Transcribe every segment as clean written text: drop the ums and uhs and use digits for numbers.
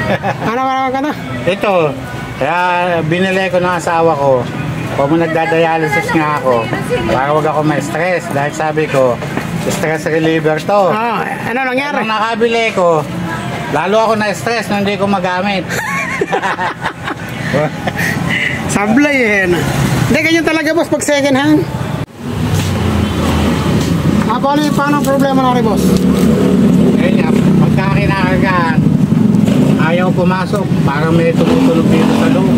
Ano? Ito, kaya binili ko ng asawa ko. Kung nagdadialysis nga ako, para wag ako ma-stress. Dahil sabi ko, stress reliever to. Ano nangyari? Nung nakabili ko, lalo ako na-stress nung hindi ko magamit. Sablay eh. Hindi, ganyan talaga boss pag second hand. Paano ang problema na rin boss? Ngayon nga, pagka kinakargaan, ayaw pumasok, parang may tumutulog dito sa loob.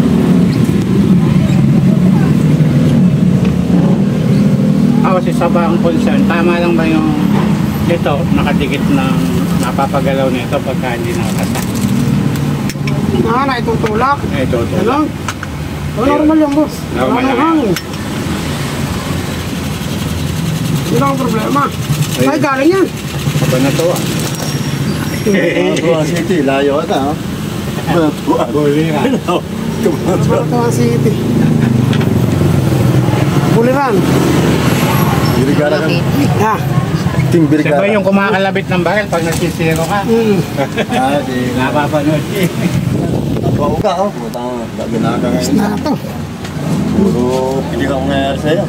Kasi sa bang concern, tama lang ba yung ito, nakadikit ng napapagalaw nito pagka hindi nakakasa? Naitutulak. Naitutulak. Normal yung boss. Normal lang yan. Yun ang problema. Ay, galing yan. Aba na to ah. Tuwa City, layo ka ha? Buliran. Tuwa City. Buliran. Birigara ka. Team Siya Birigara. ba yung kumakalabit ng baril pag nagsisiro ka? Di Napapanood siya. Nabaw ka oh. Putang, gagana ka ngayon. Na to. Puro pili ka kung nangyayari sa'yo.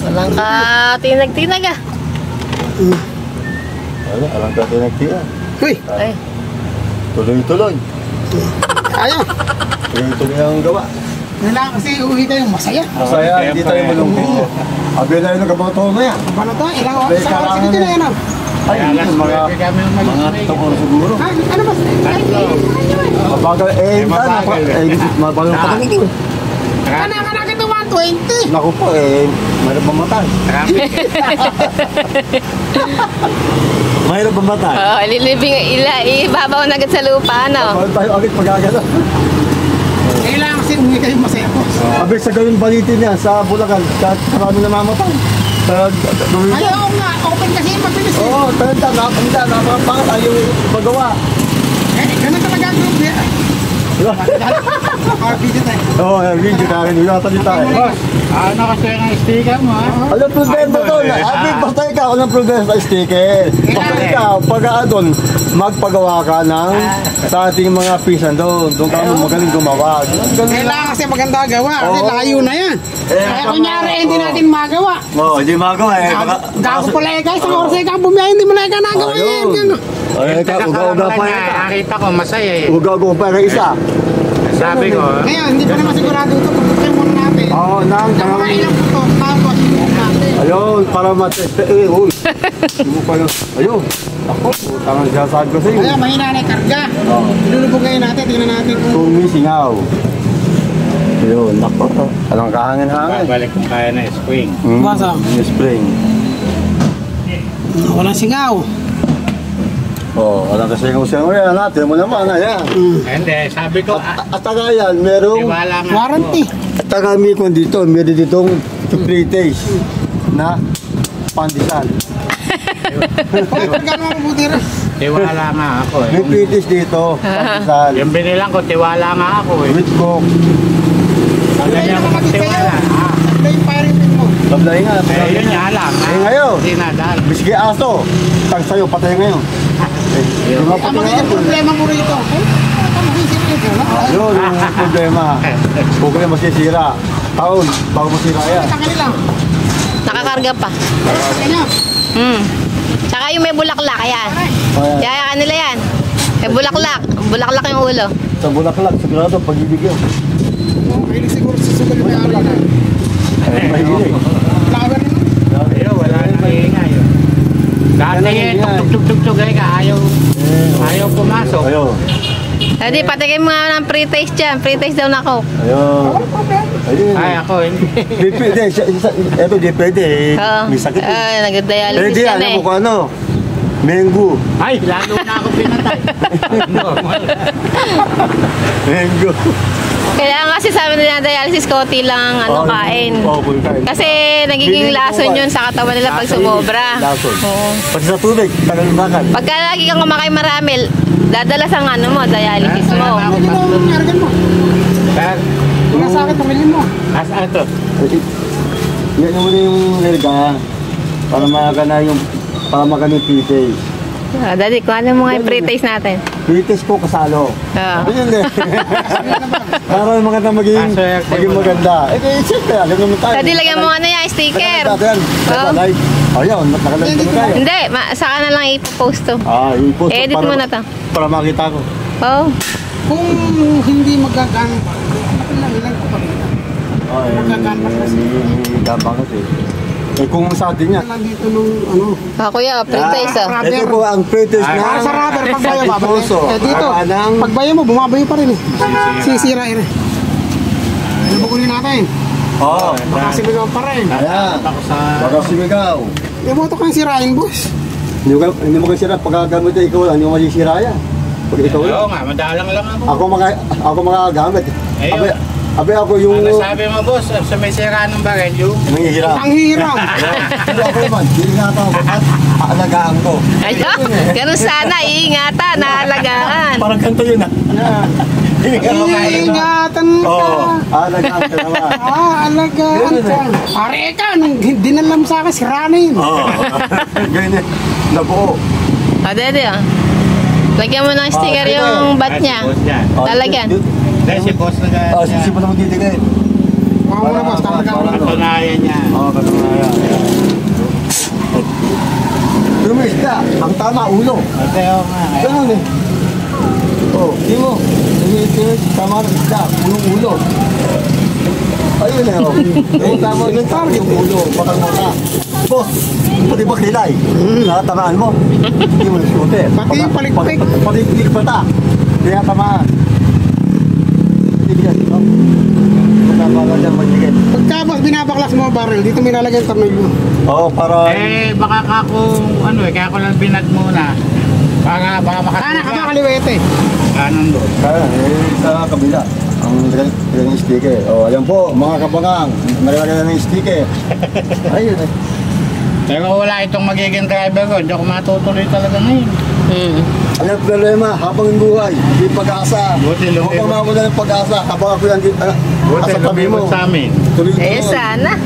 Walang ka tinag-tinag ah. Wala, alam ka tinagtiya. Uy, Ay, Tuloy-tuloy. ayaw. Tuloy-tuloy ang gawa. Kailangan kasi uwi tayo masaya. Masaya, hindi tayo malungkot. Abi na yun ang kabato na yan. Paano to? Ilang oras sa oras dito na yan ah. Ay, Kaya alas mga 9 kami umalis. tungkol siguro. Ano ba? Mabagal, mabagal pa kami ko. Kana kita 120. Naku po, mahirap mamatay. Traffic. Mahirap mamatay. ibabaw na agad sa lupa, ano? Bawal tayo agad pag-agad. Kailangan kasi uwi kayo masaya po. Abi sa gawin balitin niya sa Bulacan, kahit marami namamatay. Ayaw nga, open kasi yung mabilis eh. Oo, talaga, napakapangat ayaw magawa. Ganun talaga ang group niya. Video tayo. Oo, video na rin, nagtatalita eh. Boss, ano kasi ang sticker mo ha? Alam, problema doon. Abi, basta ikaw, anong problema sa sticker? Basta ikaw, pag doon, magpagawa ka ng sa ating mga pisan doon. Doon ka magaling gumawa. Kailangan kasi maganda gawa kasi Oo. layo na yan. Kaya kunyari hindi natin magawa. Oo, hindi magawa eh. Gago pala eh guys, ang oras eh ka bumiyahe, hindi mo na ka nagawa yan. Ay, uga-uga pa yan. Nakita ko masaya eh. Uga-uga pa yung isa. Sabi ko, Ngayon, hindi pa naman sigurado ito. Pagputin muna natin. Oo, Mga ilang putok, tapos ibuhok natin. ayun, para mateste. Uy. Hindi pa yun. Ayun. Ako, tangan siya sabi ko sa'yo. Kaya mahina na yung karga. Oo. Ilulubog ngayon natin, tingnan natin kung... Kung may singaw. Ayun, nako. Alang kahangin-hangin. babalik kung kaya na spring. Basa. Yung spring. Walang singaw. Oh, alang kasi yung singaw yan. Natin mo naman. Ayan. Hindi, sabi ko, At taga yan, merong... tiwala nga. Warranty. At taga Mikon dito, meron ditong 3 days na pandesal. Pag gano'n ang mabuti rin. Tiwala nga ako eh. May 3 days dito, pandesal. Yung binilang ko, tiwala nga ako eh. With coke. Ganyan ako magtiwala. Ito yung firing pin mo. Tablay nga. Eh, yun nga lang. Eh, ngayon. Hindi nadal. Bisgi aso. Tag sa'yo, patay ngayon. Di ba Ang patay magiging ngayon? problema mo rito. Mahisip nito. Yun, yung problema. Huwag kayo masisira. Taon, bago masira yan. Sa kanila. Nakakarga pa. Kanya. Tsaka yung may bulaklak, ayan. Kaya kanila yan. May bulaklak. Bulaklak yung ulo. Sa Bulaklak, sigurado, pag-ibigyan. Mahilig siguro sa sugal yung may-ari na. Mahilig. Flower na. Ayun, wala nang ingay. Dati eh, tuk-tuk-tuk-tuk eh, ayaw pumasok. Ayun. Hindi, patikin mo nga ng pre-taste dyan. Pre-taste daw na coke. Ayun. Ayun. Ay, ako hindi. Di pwede. Ito, di pwede. Oo. May sakit. Ay, Pero nag-dialysis di, yan alam eh. mo kung ano. Mengu. Ay, lalo na ako pinatay. Mengu. Kailangan kasi sabi nila dialysis, konti lang ano, kain. Oo, kain. Kasi nagiging lason yun sa katawan nila pag sumobra. Lason. Oo. Pati sa tubig, tagal makan. Pagka lagi kang kumakain marami, dadalas ang ano mo, dialysis mo. Ano yung nargan mo? Sir, Wala sa akin, pamilya mo. asa ito? Yan naman yung nilga. Para magana yung pre-taste. Daddy, kung ano mo nga yung pre-taste natin. Pre-taste ko kasalo. Oo. Ayun eh. Para maganda maging maganda. Siyempre, alam naman tayo. Daddy, lagyan mo ano yan, sticker. Oo. Ayun, nakalive ko tayo. Hindi, saka na lang ipopost to. I-post ko Edit mo na to. Para makita ko. Oo. Kung hindi magagana pa, ilan ko pa rin. Magagana pa kasi. Gabang kasi. Kung sa atin niya. Nandito nung ano. Kuya, pre-taste ah. Ito po ang pre-taste na. Sa rubber, pagbayo babalik. Dito, pagbayo mo, bumabayo pa rin eh. Sisira rin eh. Ano ba kunin natin? Oo. Baka simigaw pa rin. Ayan. Baka sumigaw. Iboto kang sirain, boss. Hindi mo kasi sira. Pagkagamit ikaw lang, hindi mo masisira yan. Pag ikaw lang. Oo nga, madalang lang ako. Ako magagamit. Abi ako yung... Ano sabi mo, boss? Sa may sira ng baril, yung... Nangihiram. Ang hiram. Hindi ako naman. Iingatan ko at aalagaan ko. Ayun, ganun sana, iingatan, naalagaan. Parang kanto yun ah. Iingatan ka. Oo. Aalagaan ka naman. Alagaan ka. Pare ka, nung dinalam sa akin, sira na yun. Oo. Ganyan. Nabuo. Daddy ah. Lagyan mo ng sticker yung bat niya. Lalagyan. Dahil si boss na Si mo naman titigay. Baka mo na, boss. Talaga mo na. katunayan niya. Oo, katunayan. Pero may isda. Ang tama, ulo. Mateo nga. Ganun eh. Di mo. Tama ng isda. Ulo. Ayun eh. Yung tama yung ulo. Bakang mata. Boss, pati ba kilay? Tamaan mo. Hindi mo na-shooter. Pati yung palikpik. Pati yung palikpata. Kaya tamaan. Pagka boss, binabaklas mo ang barrel, dito may lalagyan ang tornilyo. Oo, para... Baka kung kaya ko lang binag muna. Baka Sana ka ba kaliwete? Kanan doon. Kaya, sa kabila. Ang naging sticker. Ayan po, mga kabangang. Nagalagay ng sticker. Ayun eh. Pero wala itong magiging driver ko. Hindi ako matutuloy talaga ngayon. Ang problema, habang buhay, may pag-asa. Buti Huwag kang mawala ng pag-asa. Habang ako yan, Buti asa tabi mo. lumibot sa amin. Eh, sana.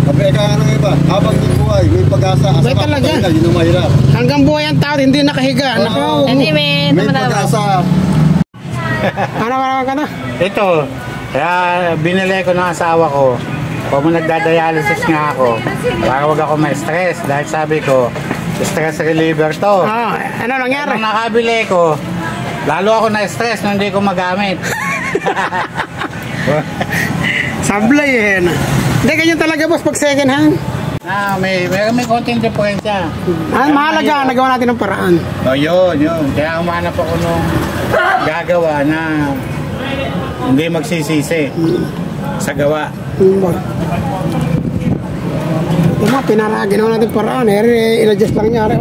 Sabi ka nga ng iba, habang buhay, may pag-asa. Asa May ka, talaga. yun ang mahirap. Hanggang buhay ang tao, hindi nakahiga. Hindi, may May pag-asa. Ano ka na? Ito, kaya binili ko ng asawa ko. Kung nagdadialysis nga ako, para wag ako ma-stress. Dahil sabi ko, stress reliever to. Ano nangyari? Nung nakabili ko, lalo ako na-stress nung hindi ko magamit. Sablay eh. Hindi, ganyan talaga boss pag second hand. May konting diferensya. Mahalaga, nagawa natin ng paraan. Yun. Kaya umanap ako nung gagawa na hindi magsisisi sa gawa. Pinara, ginawa natin paraan. I-adjust lang niya.